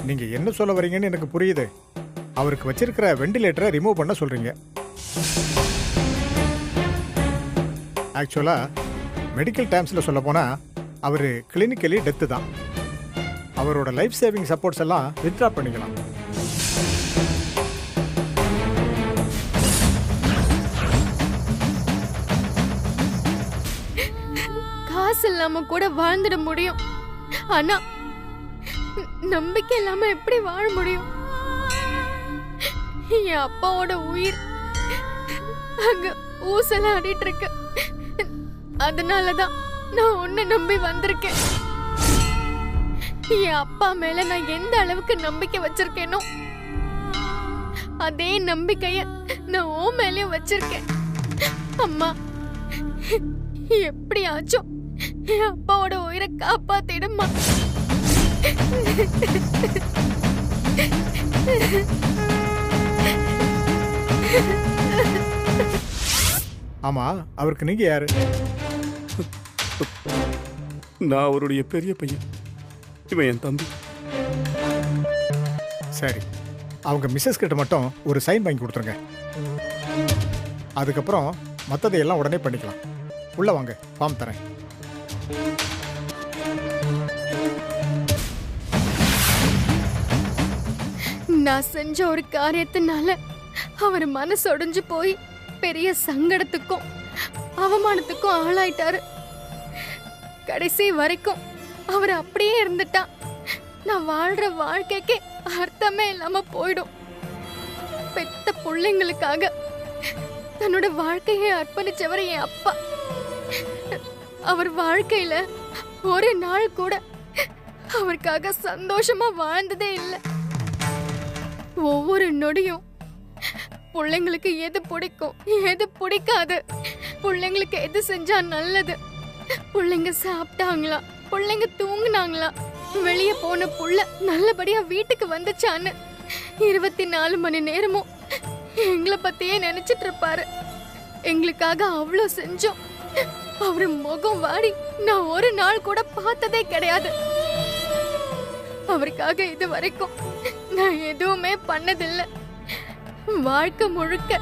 நீங்க என்ன சொல்ல வரீங்கன்னு எனக்கு புரியுது. அவருக்கு வச்சிருக்கிற வெண்டிலேட்டரை ரிமூவ் பண்ண சொல்றீங்க. ஆக்சுவலா மெடிக்கல் டேர்ம்ஸ்ல சொல்ல போனா அவர் கிளினிக்கலி டெத்து தான். அவரோட லைஃப் சேவிங் சப்போர்ட்ஸ் எல்லாம் வித்ட்ரா பண்ணிக்கலாம். காசு இல்லாம கூட வாழ்ந்துட முடியும். ஆனா நம்பிக்கை இல்லாம எப்படி வாழ முடியும்? என் அப்பாவோட உயிர் அங்க ஊசலாடிட்டு இருக்கு. அதனாலதான் நான் உன்னை நம்பி வந்திருக்கேன். என் அப்பா மேல நான் எந்த அளவுக்கு நம்பிக்கை வச்சிருக்கேனோ அதே நம்பிக்கைய நான் உன் மேலயும் வச்சிருக்கேன். அம்மா, எப்படியாச்சும் என் அப்பாவோட உயிரை காப்பாத்திடுமா. ஆமா, அவருக்கு நீங்க யாரு? நான் அவருடைய பெரிய பையன். இவன் என் தம்பி. சரி, அவங்க மிஸ்ஸஸ் கிட்ட மட்டும் ஒரு சைன் வாங்கி கொடுத்துருங்க. அதுக்கப்புறம் மற்றதையெல்லாம் உடனே பண்ணிக்கலாம். உள்ள வாங்க, ஃபார்ம் தரேன். நான் செஞ்ச ஒரு காரியத்தினால அவர் மனசு உடைஞ்சு போய் பெரிய சங்கடத்துக்கும் அவமானத்துக்கும் ஆளாயிட்டாரு. கடைசி வரைக்கும் அவர் அப்படியே இருந்துட்டா நான் வாழ்ற வாழ்க்கைக்கு அர்த்தமே இல்லாம போயிடும். பெத்த பிள்ளைங்களுக்காக தன்னோட வாழ்க்கையை அர்ப்பணிச்சவர் என் அப்பா. அவர் வாழ்க்கையில ஒரு நாள் கூட அவருக்காக சந்தோஷமா வாழ்ந்ததே இல்லை. ஒவ்வொரு நொடியும் பிள்ளைங்களுக்கு எது பிடிக்கும் எது பிடிக்காது, பிள்ளைங்களுக்கு எது செஞ்சா நல்லது, பிள்ளைங்க சாப்பிட்டாங்களா, பிள்ளைங்க தூங்குனாங்களா, வெளியே போன புள்ள நல்லபடியா வீட்டுக்கு வந்துச்சான்னு 24 மணி நேரமும் எங்களை பத்தியே நினைச்சிட்டு இருப்பாரு. எங்களுக்காக அவ்வளோ செஞ்சோம். அவரு முகம் வாடி நான் ஒரு நாள் கூட பார்த்ததே கிடையாது. அவருக்காக இது வரைக்கும் நான் எதுவுமே பண்ணதில்லை. வாழ்க்கை முழுக்க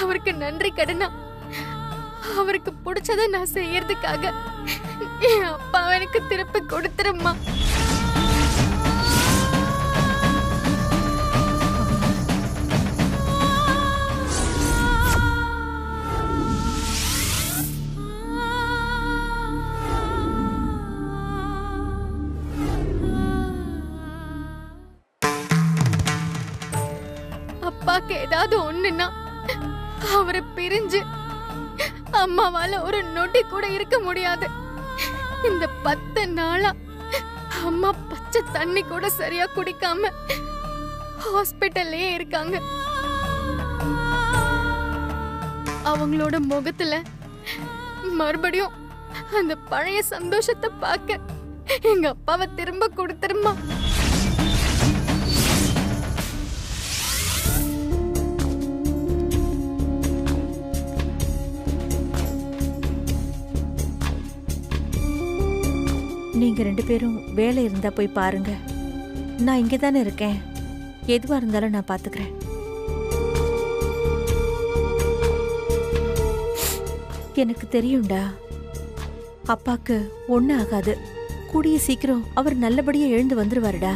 அவருக்கு நன்றி கடனா அவருக்கு பிடிச்சத நான் செய்யறதுக்காக என் அப்பா எனக்கு திருப்பி கொடுத்துருமா. அப்பாக்கு ஏதாவது ஒண்ணுன்னா அவரை பிரிஞ்சு அம்மாவால ஒரு நொடி கூட இருக்க முடியாது. இந்த 10 நாளா அம்மா பச்சை தண்ணி கூட சரியா குடிக்காம ஹாஸ்பிட்டல்லயே இருக்காங்க. அவங்களோட முகத்துல மறுபடியும் அந்த பழைய சந்தோஷத்தை பார்க்க எங்க அப்பாவை திரும்ப கொடுத்துருமா. நீங்க 2 பேரும் வேலை இருந்தா போய் பாருங்க. நான் இங்கே தானே இருக்கேன். எதுவா இருந்தாலும் நான் பாத்துக்கிறேன். எனக்கு தெரியும்டா, அப்பாக்கு ஒண்ணும் ஆகாது. கூடிய சீக்கிரம் அவர் நல்லபடியா எழுந்து வந்துருவாருடா.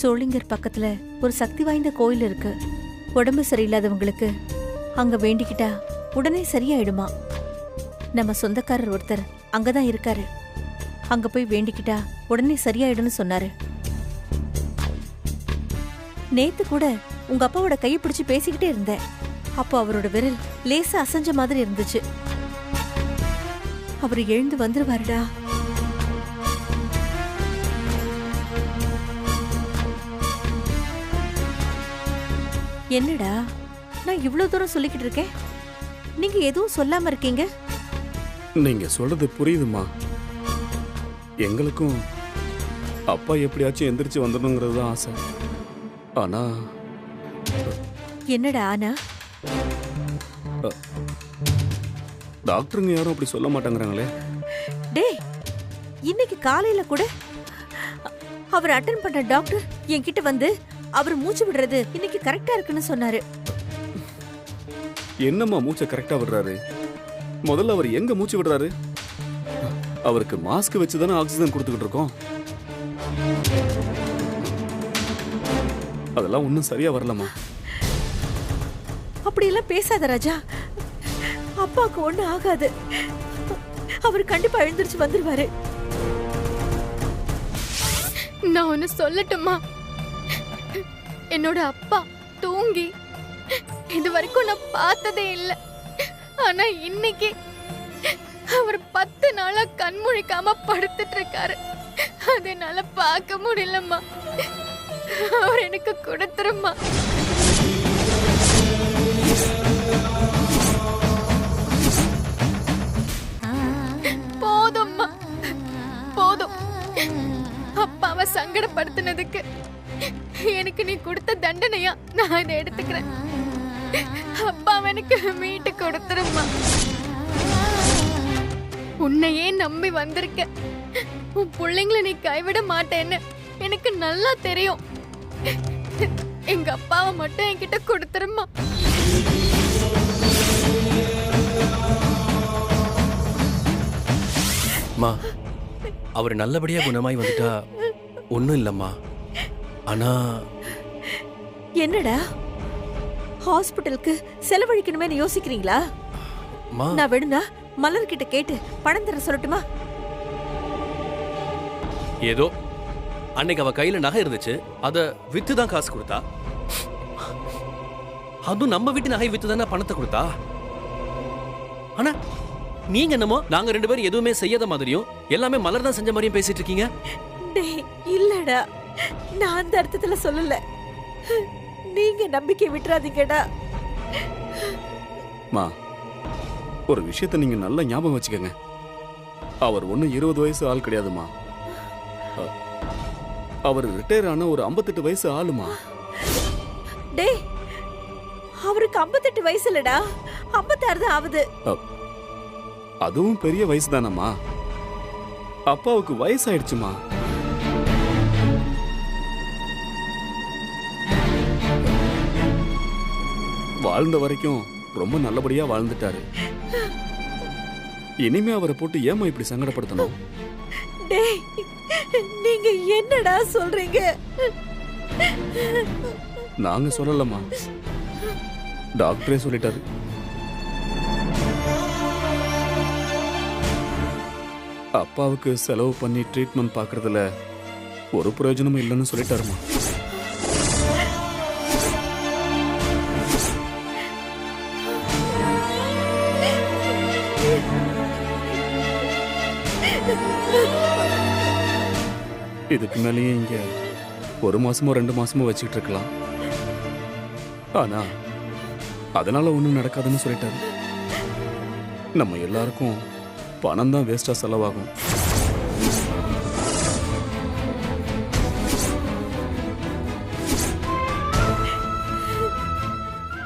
சோளிங்கர் பக்கத்துல ஒரு சக்தி வாய்ந்த கோயில் இருக்கு. உடம்பு சரியில்லாதவங்களுக்கு அங்க வேண்டிக்கிட்டா உடனே சரியாயிடுமா. நம்ம சொந்தக்காரர் ஒருத்தர் அங்கதான் இருக்காரு. அங்க போய் வேண்டிக்கிட்டா உடனே சரியாயிடும்னு சொன்னாரு. நேத்து கூட உங்க அப்பாவோட கையை பிடிச்சு பேசிக்கிட்டே இருந்தேன். அப்போ அவரோட விரல் லேசா அசைஞ்ச மாதிரி இருந்துச்சு. அவர் எழுந்து வந்துருவாருடா. என்னடா நான் இவ்வளவு தூரம் சொல்லிக்கிட்டு இருக்கேன், நீங்க எதுவும் சொல்லாம இருக்கீங்க? நீங்க சொல்றது புரியுதுமா. எங்களுக்கும் அப்பா எப்படியாச்சும் எந்திரிச்சு வந்துடணுங்கிறது தான் ஆசை. ஆனா என்னடா ஆனா? டாக்டருங்க யாரும் அப்படி சொல்ல மாட்டாங்கறாங்களே. டேய், இன்னைக்கு காலையில கூட அவர் அட்டென்ட் பண்ண டாக்டர் என்கிட்ட வந்து அவர் மூச்சு விடுறது இன்னைக்கு கரெக்டா இருக்குன்னு சொன்னாரு. என்னம்மா மூச்சை கரெக்டா விடுறாரு? முதல்ல அவர் எங்க மூச்சு விடுறாரு? அவருக்கு மாஸ்க் வச்சு தானே ஆக்சிஜன் கொடுத்துக்கிட்டு இருக்கோம். அதெல்லாம் ஒன்றும் சரியா வரலம்மா. அப்படியெல்லாம் பேசாத ராஜா. அப்பாவுக்கு ஒண்ணு ஆகாது. அவர் கண்டிப்பா எழுந்திருச்சு வந்துருவாரு. நான் ஒன்னு சொல்லட்டுமா? என்னோட அப்பா தூங்கி இது வரைக்கும் நான் பார்த்ததே இல்லை. ஆனா இன்னைக்கு அவர் 10 நாளா கண் முழிக்காம படுத்துட்டு இருக்காரு. அதை என்னால பார்க்க முடியலம்மா. அவர் எனக்கு கொடுத்துருமா. போதும்மா, போதும். அப்பாவை சங்கடப்படுத்தினதுக்கு எனக்கு நீ கொடுத்த தண்டனையா நான் இதை எடுத்துக்கிறேன். அப்பாவை எனக்கு மீட்டு கொடுத்துருமா. உன்னையே நம்பி வந்திருக்க. உன் பிள்ளைங்களை நீ கைவிட மாட்டேன்னு எனக்கு நல்லா தெரியும். எங்க அப்பாவை மட்டும் என்கிட்ட கொடுத்துருமா. மா, அவர் நல்லபடியா குணமாய் வந்துட்டா ஒண்ணும் இல்லம்மா. ஆனா என்னடா ஹாஸ்பிட்டலுக்கு செலவழிக்கணுமே யோசிக்கிறீங்களா? மா, நான் வேணும்னா மலர் கிட்ட கேட்டு பணம் தர சொல்லட்டுமா? ஏதோ அன்னைக்கு அவ கையில நகை இருந்துச்சு, அத வித்து தான் காசு கொடுத்தா. அதுவும் நம்ம வீட்டு நகை வித்து தானே பணத்தை கொடுத்தா. ஆனா நீங்க என்னமோ நாங்க 2 பேரும் எதுவுமே செய்யாத மாதிரியும் எல்லாமே மலர் தான் செஞ்ச மாதிரியும் பேசிட்டு இருக்கீங்க. டேய், இல்லடா, நான் அந்த அர்த்தத்துல சொல்லல. நீங்க நம்பிக்கை விட்டுறாதீங்கடா. மா, ஒரு விஷயத்தை நீங்க நல்லா ஞாபகம் வச்சுக்கோங்க. அவர் ஒன்றும் 20 வயசு ஆள் கிடையாதுமா. அவர் ரிட்டையர் ஆன ஒரு 58 வயசு ஆளுமா. டேய், அவருக்கு 58 வயசு இல்லடா, 56 தான் ஆகுது. அதுவும் பெரிய வயசு தானம்மா. அப்பாவுக்கு வயசாயிடுச்சுமா. வாழ்ந்த வரைக்கும் ரொம்ப நல்லபடியா வாழ்ந்துட்டாரு. இனிமே அவரை போட்டு ஏமா இப்படி சங்கடப்படுத்தணும்? டேய், நீங்க என்னடா சொல்றீங்க? நாங்க சொல்லலம்மா, டாக்டரே சொல்லிட்டாரு. அப்பாவுக்கு செலவு பண்ணி ட்ரீட்மெண்ட் பார்க்கறதுல ஒரு பிரயோஜனமும் இல்லைன்னு சொல்லிட்டாருமா. இதுக்கு மேலேயே இங்க 1 மாசமோ 2 மாசமோ வச்சுக்கிட்டு இருக்கலாம். ஆனா அதனால ஒண்ணும் நடக்காதுன்னு சொல்லிட்டாரு. நம்ம எல்லாருக்கும் பணம் தான் வேஸ்டா செலவாகும்.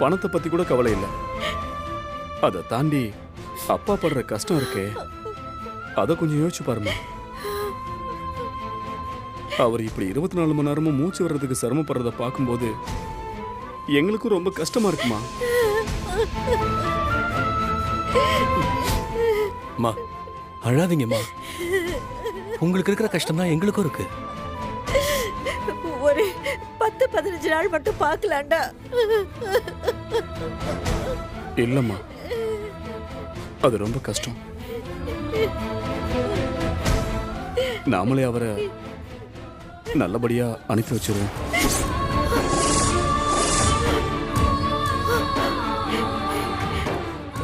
பணத்தை பத்தி கூட கவலை இல்லை. அதை தாண்டி அப்பா படுற கஷ்டம் இருக்கே, அதை கொஞ்சம் யோசிச்சு பாருமா. அவர் இப்படி 24 மணி நேரமும் மூச்சு வர்றதுக்கு சிரமப்படுறத பார்க்கும்போது எங்களுக்கும் ரொம்ப கஷ்டமா இருக்குமா. மா, அழாதீங்கம்மா. உங்களுக்கு இருக்கிற கஷ்டம் தான் எங்களுக்கும் இருக்கு. ஒரு 10-15 நாள் மட்டும் பார்க்கலாம்டா. இல்லம்மா, அது ரொம்ப கஷ்டம். நாமளே அவரை நல்லபடியா அனுப்பி வச்சிருவோம்.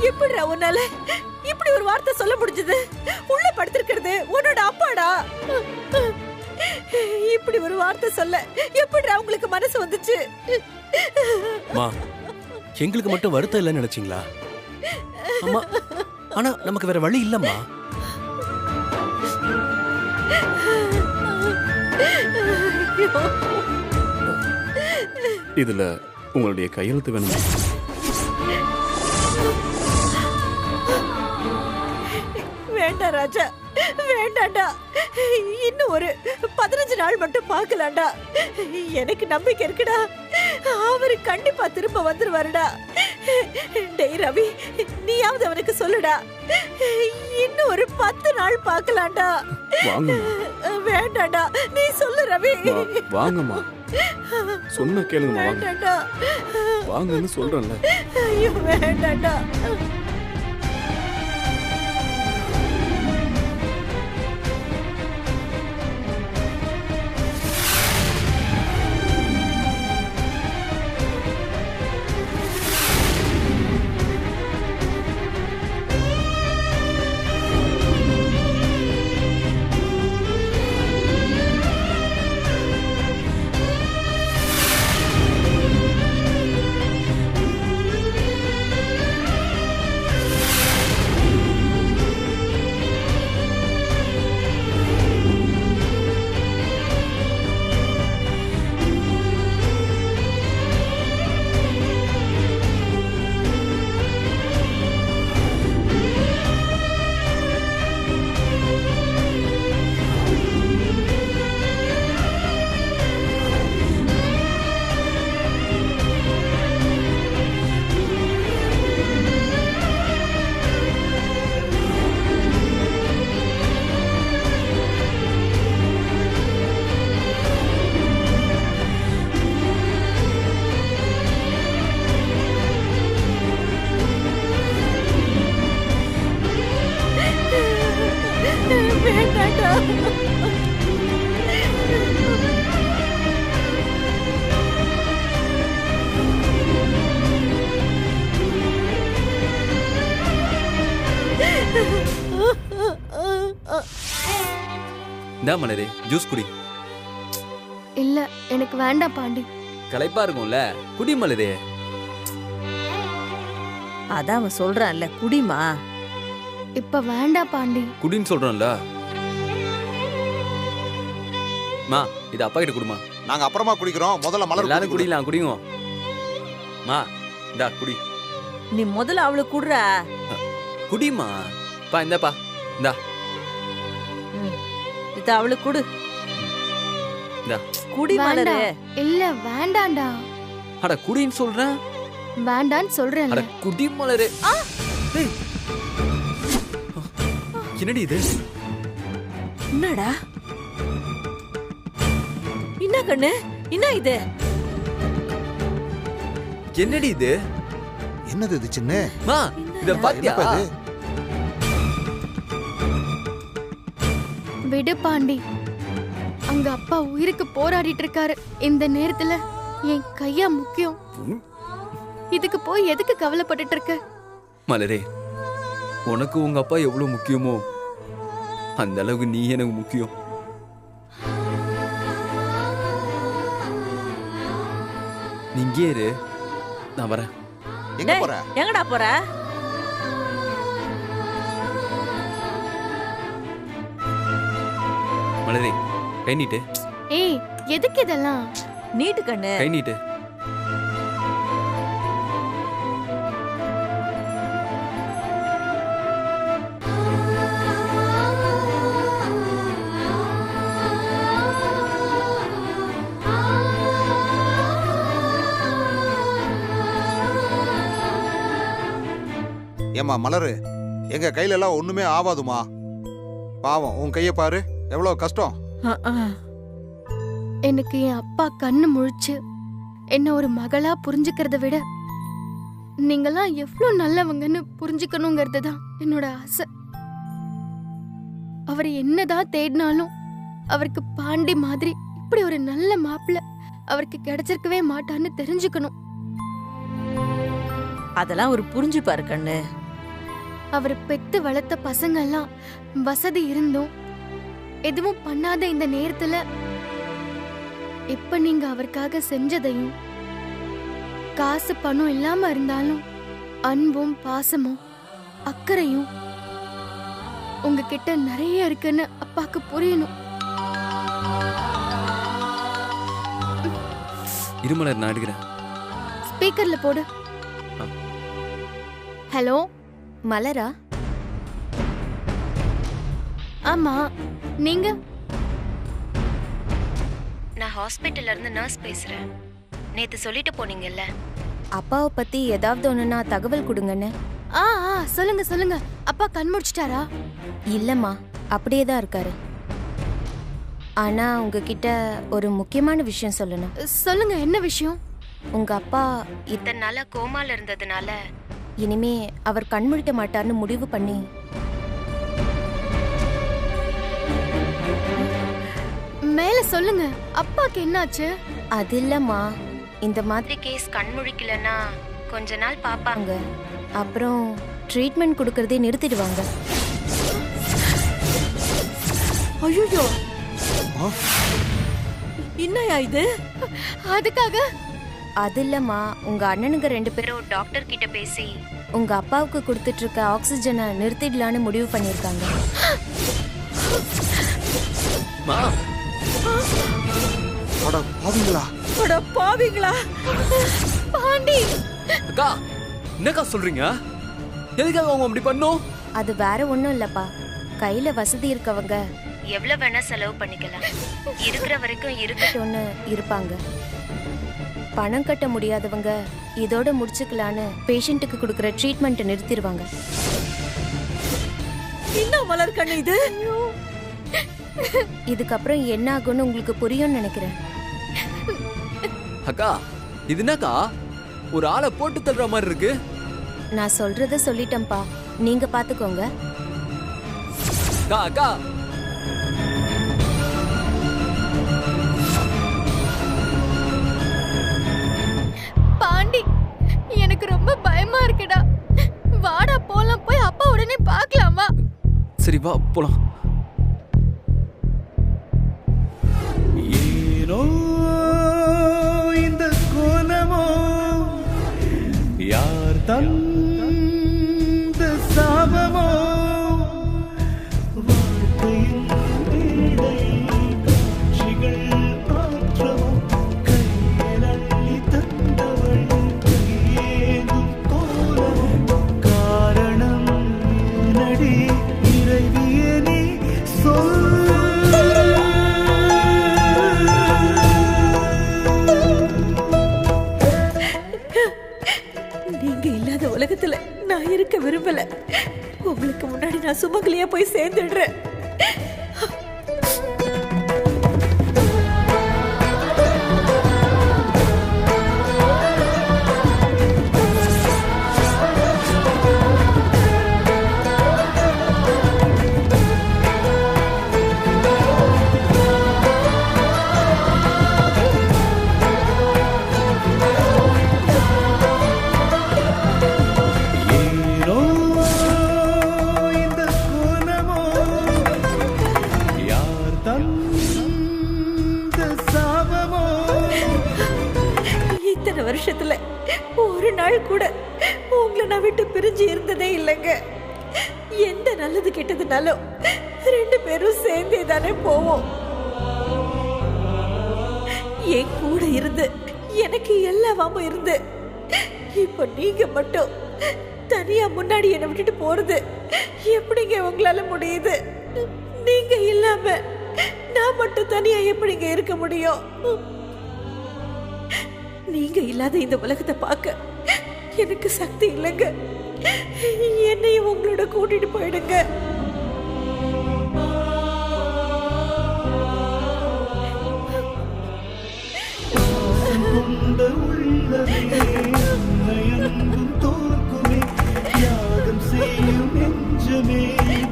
எப்படிடா உன்னால இப்படி ஒரு வார்த்தை சொல்ல முடிஞ்சது? உள்ள படுத்திருக்கிறது உன்னோட அப்பாடா. இப்படி ஒரு வார்த்தை சொல்ல எப்படிடா உங்களுக்கு மனசு வந்துச்சு? மா, எங்களுக்கு மட்டும் வருத்தம் இல்லைன்னு நினைச்சீங்களா? அம்மா, ஆனா நமக்கு வேற வழி இல்லம்மா. இதுல உங்களுடைய கையெழுத்து வேணுமா? வேண்டாம் ராஜா, வேண்டாண்டா. இன்னும் ஒரு 15 நாள் மட்டும் பார்க்கலாம்டா. எனக்கு நம்பிக்கை இருக்குடா, அவரு கண்டிப்பா திரும்ப வந்துருவாருடா. டேய் ரவி, நீயாவது அவனுக்கு சொல்லுடா, இன்னும் ஒரு 10 நாள் பார்க்கலாம்டா. வாங்கம்மா. வேண்டாடா, நீ சொல்லு ரவி. வாங்கம்மா, சொன்ன கேளுங்கம்மா. வாங்க, வேண்டாடா. வாங்கன்னு சொல்றேன்ல. ஐயோ வேண்டாடா. வேண்டாடா. இந்தா மலரே, ஜூஸ் குடி. இல்ல எனக்கு வேண்டாம் பாண்டி. களைப்பா இருக்கும்ல, குடி மலரே. அதான் அவன் சொல்றான்ல, குடிமா. இப்ப வேண்டாம் பாண்டி. குடின்னு சொல்றோம்ல. மா, இது அப்பா கிட்ட குடுமா. நாங்க அப்புறமா குடிக்கிறோம், முதல்ல மலர் எல்லாரும் குடிக்கலாம், குடிங்க. மா, இந்தா குடி. நீ முதல்ல அவளுக்கு குடுறா. குடிமா. பா, இந்தாப்பா, இந்தா. இது அவளுக்கு குடு. இந்தா. குடி மலரே. இல்ல வேண்டாம்டா. அட குடின்னு சொல்றேன். வேண்டான்னு சொல்றேன்ல. அட குடி மலரே. ஏய். என்னடி இது? என்னடா? என்ன கண்ணு? என்ன இது? என்னடி இது? என்னது இது சின்ன? மா, இத பாத்தியா? என்னப்பா இது? விடு பாண்டி. அங்க அப்பா உயிருக்கு போராடிட்டு இருக்காரு. இந்த நேரத்துல என் கையா முக்கியம். இதுக்கு போய் எதுக்கு கவலைப்பட்டுட்டு இருக்க? மலரே, உனக்கு உங்க அப்பா எவ்வளவு முக்கியமோ அந்த அளவுக்கு நீ எனக்கு முக்கியம். நீங்க இரு, நான் வரேன். எங்க போற? எங்கடா போற? மலரே, கை நீட்டு. ஏய், எதுக்கு இதெல்லாம்? நீட்டு கண்ணு. கை நீட்டு. ஏமா மலரு, எங்க கையில எல்லாம் ஒண்ணுமே ஆவாதுமா. பாவம், உன் கைய பாரு, எவ்வளவு கஷ்டம். எனக்கு என் அப்பா கண்ணு முழிச்சு என்ன ஒரு மகளா புரிஞ்சுக்கிறத விட நீங்கெல்லாம் எவ்வளவு நல்லவங்கன்னு புரிஞ்சுக்கணுங்கிறது தான் என்னோட ஆசை. அவர் என்னதான் தேடினாலும் அவருக்கு பாண்டி மாதிரி இப்படி ஒரு நல்ல மாப்பிள்ளை அவருக்கு கிடைச்சிருக்கவே மாட்டான்னு தெரிஞ்சுக்கணும். அதெல்லாம் ஒரு புரிஞ்சு பாரு கண்ணு. அவர் பெத்து வளர்த்த பசங்க எல்லாம் வசதி இருந்தும் எதுவும் பண்ணாத இந்த நேரத்துல இப்ப நீங்க அவருக்காக செஞ்சதையும், காசு பணம் இல்லாம இருந்தாலும் அன்பும் பாசமும் அக்கறையும் உங்ககிட்ட நிறைய இருக்குன்னு அப்பாக்கு புரியணும். இருமலர், நான் எடுக்கிறேன். ஸ்பீக்கர்ல போடு. ஹலோ மலரா? ஆமா, நீங்க? நான் ஹாஸ்பிட்டல்ல இருந்து நர்ஸ் பேசுறேன். நேத்து சொல்லிட்டு போனீங்கல்ல அப்பாவை பத்தி ஏதாவது ஒண்ணுனா தகவல் கொடுங்கன்னு. சொல்லுங்க சொல்லுங்க. அப்பா கண் முடிச்சிட்டாரா? இல்லம்மா, அப்படியே தான் இருக்காரு. ஆனா உங்ககிட்ட ஒரு முக்கியமான விஷயம் சொல்லணும். சொல்லுங்க, என்ன விஷயம்? உங்க அப்பா இத்தனை நாளா கோமால இருந்ததுனால இனிமே அவர் கண் முழிக்க மாட்டார்னு முடிவு பண்ணி. மேல சொல்லுங்க, அப்பாக்கு என்னாச்சு? அது இல்லம்மா, இந்த மாதிரி கேஸ் கண் முழிக்கலன்னா கொஞ்ச நாள் பாப்பாங்க, அப்புறம் ட்ரீட்மெண்ட் கொடுக்கறதே நிறுத்திடுவாங்க. ஐயோ, என்னையா இது? அதுக்காக? அது இல்லம்மா, உங்க அண்ணனுங்க 2 பேரும் டாக்டர் கிட்ட பேசி உங்க அப்பாவுக்கு கொடுத்துட்டு இருக்க ஆக்சிஜனை நிறுத்திடலான்னு முடிவு பண்ணிருக்காங்க. பாவிங்களா? பாண்டி, அக்கா என்னக்கா சொல்றீங்க? எதுக்காக அவங்க அப்படி பண்ணோம்? அது வேற ஒண்ணும் இல்லப்பா, கையில வசதி இருக்கவங்க எவ்வளவு வேணா செலவு பண்ணிக்கலாம், இருக்கிற வரைக்கும் இருக்கட்டும்னு இருப்பாங்க. பணம் கட்ட முடியாதவங்க இதோட முடிச்சுக்கலான்னு பேஷண்ட்டுக்கு கொடுக்கற ட்ரீட்மெண்ட் நிறுத்திடுவாங்க. என்ன மலர் கண்ணு இது? இதுக்கப்புறம் என்ன ஆகும்னு உங்களுக்கு புரியும்னு நினைக்கிறேன். அக்கா இது என்னக்கா, ஒரு ஆளை போட்டு தள்ளுற மாதிரி இருக்கு. நான் சொல்றத சொல்லிட்டேன்ப்பா, நீங்க பாத்துக்கோங்க. அக்கா அக்கா பாண்டி, எனக்கு ரொம்ப பயமா இருக்குடா. வாடா போலாம், போய் அப்பா உடனே பார்க்கலாமா? சரி வா போலாம். ஏனோ இந்த கோலமோ யார் தந்த சாபமோ, வாழ்க்கையின் மேடை காட்சிகள் மாற்றமோ, கையில் அள்ளி தந்தவள் கையேந்தும் கோலமோ, காரணம் நடி இறைவியே நீ சொல். நீங்க இல்லாத உலகத்துல நான் இருக்க விரும்பல. உங்களுக்கு முன்னாடி நான் சுமங்கலியா போய் சேர்ந்துடுறேன். ஏனோ இந்த கோலமோ யார் தந்த சாபமோ. இத்தனை வருஷத்துல ஒரு நாள் கூட உங்களை நான் விட்டு பிரிஞ்சு இருந்ததே இல்லைங்க. எந்த நல்லது கெட்டதுனாலும் 2 பேரும் சேர்ந்தே தானே போவோம். என் கூட இருந்து எனக்கு எல்லாமும் இருந்து இப்போ நீங்க மட்டும் தனியா முன்னாடி என்னை விட்டுட்டு போறது எப்படிங்க உங்களால முடியுது? நீங்க இல்லாம நான் மட்டும் தனியா எப்படிங்க இருக்க முடியும்? நீங்க இல்லாத இந்த உலகத்தை பார்க்க எனக்கு சக்தி இல்லைங்க. என்னையும் உங்களோட கூட்டிட்டு போயிடுங்க. கொண்ட உள்ளமே நயங்கும் தோற்குமே, தியாகம் செய்யும் நெஞ்சமே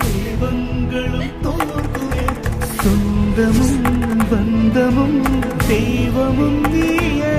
தெய்வங்களும் தோற்குமே, சொந்தமும் பந்தமும் தெய்வமும் நீயே.